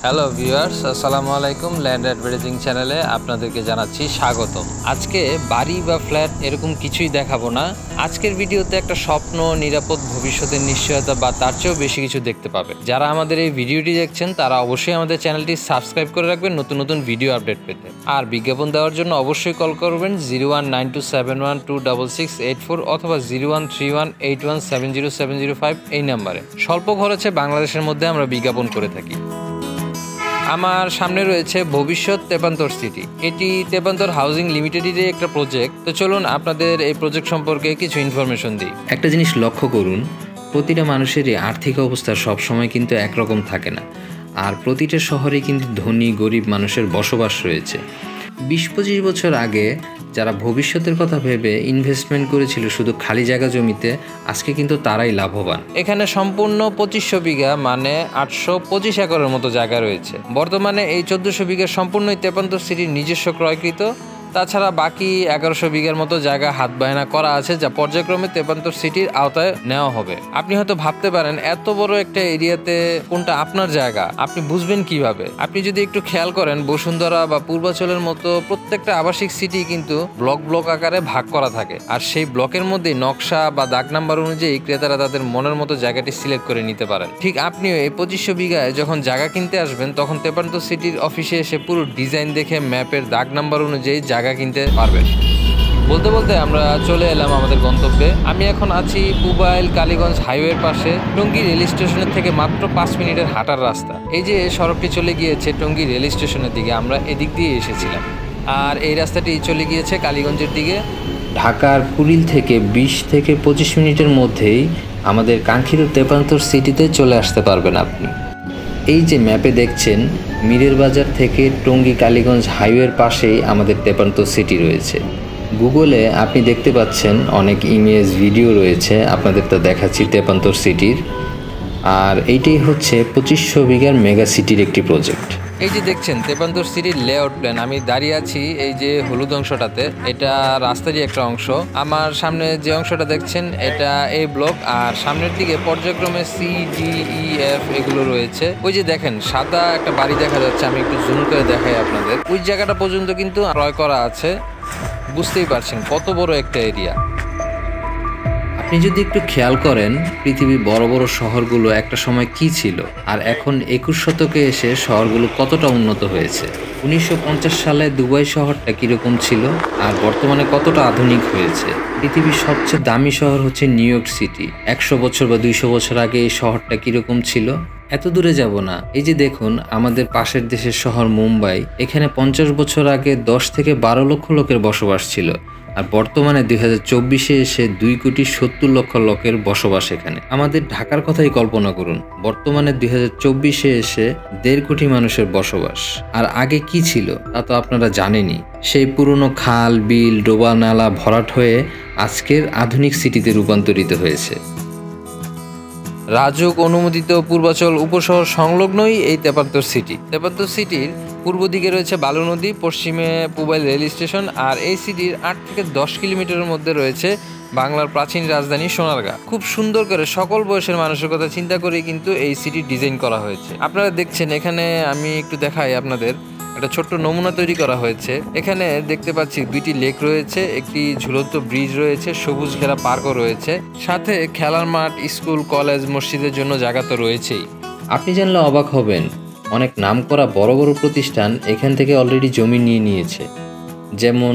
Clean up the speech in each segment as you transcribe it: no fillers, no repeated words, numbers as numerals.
Hello viewers, আসসালামু আলাইকুম। Land advertising চ্যানেলে আপনাদেরকে জানাচ্ছি স্বাগতম। আজকে বাড়ি বা ফ্ল্যাট এরকম কিছুই দেখাবো না। আজকের ভিডিওতে একটা স্বপ্ন, নিরাপদ ভবিষ্যতের নিশ্চয়তা বা তার চেয়েও বেশি কিছু দেখতে পাবে। যারা আমাদের এই ভিডিওটি দেখছেন তারা অবশ্যই আমাদের চ্যানেলটি সাবস্ক্রাইব করে রাখবেন নতুন নতুন ভিডিও আপডেট পেতে। আর বিজ্ঞাপন দেওয়ার জন্য অবশ্যই কল করবেন 0192712668 অথবা 013181707005 এই নাম্বারে। স্বল্প খরচে বাংলাদেশের মধ্যে আমরা বিজ্ঞাপন করে থাকি। আমার সামনে রয়েছে ভবিষ্যৎ তেপান্তর সিটি। এটি তেপান্তর হাউজিং লিমিটেডের একটা প্রজেক্ট। তো চলুন আপনাদের এই প্রজেক্ট সম্পর্কে কিছু ইনফরমেশন দিই। একটা জিনিস লক্ষ্য করুন, প্রতিটা মানুষেরই আর্থিক অবস্থা সবসময় কিন্তু একরকম থাকে না। আর প্রতিটা শহরে কিন্তু ধনী গরিব মানুষের বসবাস রয়েছে। 20-25 বছর আগে যারা ভবিষ্যতের কথা ভেবে ইনভেস্টমেন্ট করেছিল শুধু খালি জায়গা জমিতে, আজকে কিন্তু তারাই লাভবান। এখানে সম্পূর্ণ 2500 বিঘা মানে 825 একরের মতো জায়গা রয়েছে। বর্তমানে এই 1400 বিঘা সম্পূর্ণই তেপান্তর সিটির নিজস্ব ক্রয়কৃত। তাছাড়া বাকি 1100 বিঘার মতো জায়গা হাত বায়না করা আছে, যা পর্যায়ক্রমে তেপান্তর সিটির আওতায় নেওয়া হবে। আপনি হয়তো ভাবতে পারেন এত বড় একটা এরিয়াতে কোনটা আপনার জায়গা, আপনি বুঝবেন কিভাবে? আপনি যদি একটু খেয়াল করেন, বসুন্ধরা বা পূর্বাচলের মতো প্রত্যেকটা আবাসিক সিটি কিন্তু ব্লক আকারে ভাগ করা থাকে। আর সেই ব্লকের মধ্যে নকশা বা দাগ নাম্বার অনুযায়ী ক্রেতারা তাদের মনের মতো জায়গাটি সিলেক্ট করে নিতে পারেন। ঠিক আপনিও এই 2500 বিঘায় যখন জায়গা কিনতে আসবেন, তখন তেপান্তর সিটির অফিসে এসে পুরো ডিজাইন দেখে ম্যাপের দাগ নাম্বার অনুযায়ী জায়গা কিনতে পারবেন। বলতে বলতে আমরা চলে এলাম আমাদের গন্তব্যে। আমি এখন আছি পুবাইল কালীগঞ্জ হাইওয়ের পাশে। টঙ্গী রেল স্টেশনের থেকে মাত্র 5 মিনিটের হাঁটার রাস্তা। এই যে সড়কটি চলে গিয়েছে টঙ্গী রেল স্টেশনের দিকে, আমরা এদিক দিয়ে এসেছিলাম। আর এই রাস্তাটি চলে গিয়েছে কালীগঞ্জের দিকে। ঢাকার কুড়িল থেকে 20 থেকে 25 মিনিটের মধ্যেই আমাদের কাঙ্ক্ষিত তেপান্তর সিটিতে চলে আসতে পারবেন আপনি। এই যে ম্যাপে দেখছেন, মিরের বাজার থেকে টঙ্গী কালীগঞ্জ হাইওয়ের পাশেই আমাদের তেপান্তর সিটি রয়েছে। গুগলে আপনি দেখতে পাচ্ছেন অনেক ইমেজ ভিডিও রয়েছে, আপনাদের তো দেখাচ্ছি তেপান্তর সিটির। আর এইটাই হচ্ছে 2500 বিঘার মেগা সিটির একটি প্রজেক্ট। এই যে দেখছেন তেপান্তর সিটির লেআউট প্ল্যান। আমি দাঁড়িয়ে আছি এই যে হলুদ অংশটাতে, এটা রাস্তারই একটা অংশ। আমার সামনে যে অংশটা দেখছেন এটা এই ব্লক, আর সামনের দিকে পর্যায়ক্রমে CDEF এগুলো রয়েছে। ওই যে দেখেন সাদা একটা বাড়ি দেখা যাচ্ছে, আমি একটু জুম করে দেখাই আপনাদের। ওই জায়গাটা পর্যন্ত কিন্তু ক্রয় করা আছে। বুঝতেই পারছেন কত বড় একটা এরিয়া। আপনি যদি একটু খেয়াল করেন, পৃথিবীর বড় বড় শহরগুলো একটা সময় কি ছিল, আর এখন 21 শতকে এসে শহরগুলো কতটা উন্নত হয়েছে। 1950 সালে দুবাই শহরটা কিরকম ছিল, আর বর্তমানে কতটা আধুনিক হয়েছে। পৃথিবীর সবচেয়ে দামি শহর হচ্ছে নিউ ইয়র্ক সিটি। 100 বছর বা 200 বছর আগে এই শহরটা কিরকম ছিল। এত দূরে যাব না, এই যে দেখুন আমাদের পাশের দেশের শহর মুম্বাই। এখানে 50 বছর আগে 10 থেকে 12 লক্ষ লোকের বসবাস ছিল, আর বর্তমানে 2024-এ এসে 2,70,00,000 লোকের বসবাস এখানে। আমাদের ঢাকার কথাই কল্পনা করুন, বর্তমানে 2024-এ এসে 1.5 কোটি মানুষের বসবাস। আর আগে কি ছিল তা তো আপনারা জানেনই। সেই পুরনো খাল বিল ডোবা নালা ভরাট হয়ে আজকের আধুনিক সিটিতে রূপান্তরিত হয়েছে। রাজুক অনুমোদিত পূর্বাচল উপশহর সংলগ্নই এই তেপান্তর সিটি। তেপান্তর সিটির পূর্ব দিকে রয়েছে বালু নদী, পশ্চিমে পুবাইল রেল স্টেশন, আর এই সিটির 8 থেকে 10 কিলোমিটারের মধ্যে রয়েছে বাংলার প্রাচীন রাজধানী সোনারগাঁ। খুব সুন্দর করে সকল বয়সের মানুষের কথা চিন্তা করেই কিন্তু এই সিটি ডিজাইন করা হয়েছে। আপনারা দেখছেন এখানে, আমি একটু দেখাই আপনাদের, একটা ছোট্ট নমুনা তৈরি করা হয়েছে। এখানে দেখতে পাচ্ছি 2টি লেক রয়েছে, একটি ঝুলন্ত ব্রিজ রয়েছে, সবুজ ঘেরা পার্কও রয়েছে, সাথে খেলার মাঠ, স্কুল কলেজ মসজিদের জন্য জায়গা তো রয়েছেই। আপনি জানলে অবাক হবেন, অনেক নামকরা বড় বড় প্রতিষ্ঠান এখান থেকে অলরেডি জমি নিয়ে নিয়েছে। যেমন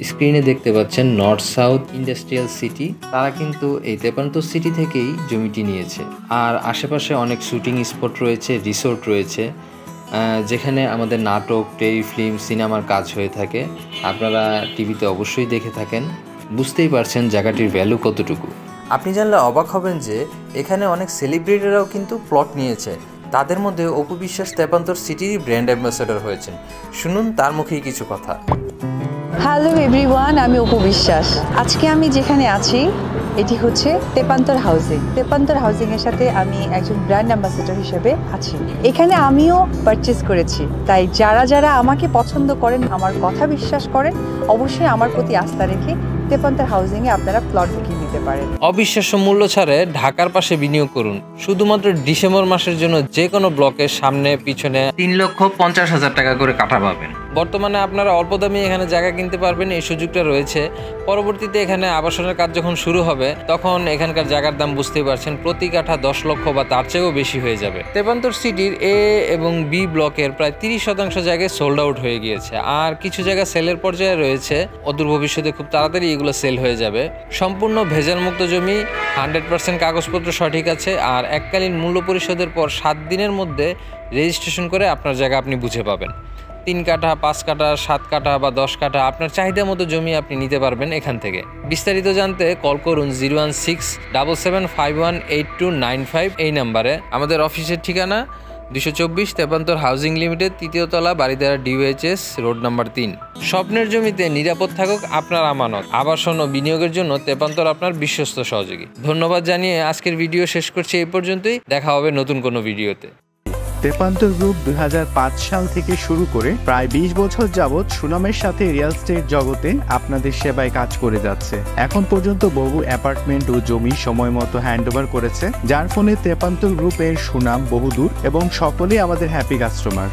স্ক্রিনে দেখতে পাচ্ছেন নর্থ সাউথ ইন্ডাস্ট্রিয়াল সিটি, তারা কিন্তু এই তেপান্তর সিটি থেকেই জমিটি নিয়েছে। আর আশেপাশে অনেক শুটিং স্পট রয়েছে, রিসোর্ট রয়েছে, যেখানে আমাদের নাটক, টেলিফিল্ম, সিনেমার কাজ হয়ে থাকে। আপনারা টিভিতে অবশ্যই দেখে থাকেন, বুঝতেই পারছেন জায়গাটির ভ্যালু কতটুকু। আপনি জানলে অবাক হবেন যে এখানে অনেক সেলিব্রিটিরাও কিন্তু প্লট নিয়েছে। তাদের মধ্যে অপু বিশ্বাস তেপান্তর সিটির ব্র্যান্ড অ্যাম্বাসেডর হয়েছেন। শুনুন তার মুখেই কিছু কথা। হ্যালো এভরিওয়ান, আমি অপু বিশ্বাস। আজকে আমি যেখানে আছি এটি হচ্ছে তেপান্তর হাউজিং। তেপান্তর হাউজিংয়ের সাথে আমি একজন ব্র্যান্ড অ্যাম্বাসেডর হিসেবে আছি। এখানে আমিও পারচেস করেছি, তাই যারা যারা আমাকে পছন্দ করেন, আমার কথা বিশ্বাস করেন, অবশ্যই আমার প্রতি আস্থা রেখে তেপান্তর হাউজিংয়ে আপনারা প্লট বুকিং নিতে পারেন। অবিশ্বাস্য মূল্য ছাড়ে ঢাকার পাশে বিনিয়োগ করুন। শুধুমাত্র ডিসেম্বর মাসের জন্য যে কোনো ব্লকের সামনে পিছনে 3,50,000 টাকা করে কাঠা পাবেন। বর্তমানে আপনারা অল্প দামে এখানে জায়গা কিনতে পারবেন, এই সুযোগটা রয়েছে। পরবর্তীতে এখানে আবাসনের কাজ যখন শুরু হবে তখন এখানকার জায়গার দাম বুঝতেই পারছেন, প্রতি কাঠা 10 লক্ষ বা তার চেয়েও বেশি হয়ে যাবে। তেপান্তর সিটির এ এবং বি ব্লকের প্রায় 30% জায়গায় সোল্ড আউট হয়ে গিয়েছে, আর কিছু জায়গা সেলের পর্যায়ে রয়েছে। অদূর ভবিষ্যতে খুব তাড়াতাড়ি এগুলো সেল হয়ে যাবে। সম্পূর্ণ ভেজালমুক্ত জমি, 100% কাগজপত্র সঠিক আছে, আর এককালীন মূল্য পরিশোধের পর 7 দিনের মধ্যে রেজিস্ট্রেশন করে আপনার জায়গা আপনি বুঝে পাবেন। 3 কাঠা, 5 কাঠা, 7 কাঠা বা 10 কাঠা আপনার চাহিদা মতো জমি আপনি নিতে পারবেন এখান থেকে। বিস্তারিত জানতে কল করুন 01677518295 এই নাম্বারে। আমাদের অফিসের ঠিকানা 224 তেপান্তর হাউজিং লিমিটেড, 3য় তলা, বারিধারা DOHS রোড নাম্বার 3। স্বপ্নের জমিতে নিরাপদ থাকুক আপনার আমানত। আবাসন ও বিনিয়োগের জন্য তেপান্তর আপনার বিশ্বস্ত সহযোগী। ধন্যবাদ জানিয়ে আজকের ভিডিও শেষ করছি এই পর্যন্তই। দেখা হবে নতুন কোনো ভিডিওতে। তেপান্তর গ্রুপ 2005 সাল থেকে শুরু করে প্রায় 20 বছর যাবৎ সুনামের সাথে রিয়েল এস্টেট জগতে আপনাদের সেবায় কাজ করে যাচ্ছে। এখন পর্যন্ত বহু অ্যাপার্টমেন্ট ও জমি সময় মতো হ্যান্ডওভার করেছে, যার ফলে তেপান্তর গ্রুপের সুনাম বহুদূর এবং সকলেই আমাদের হ্যাপি কাস্টমার।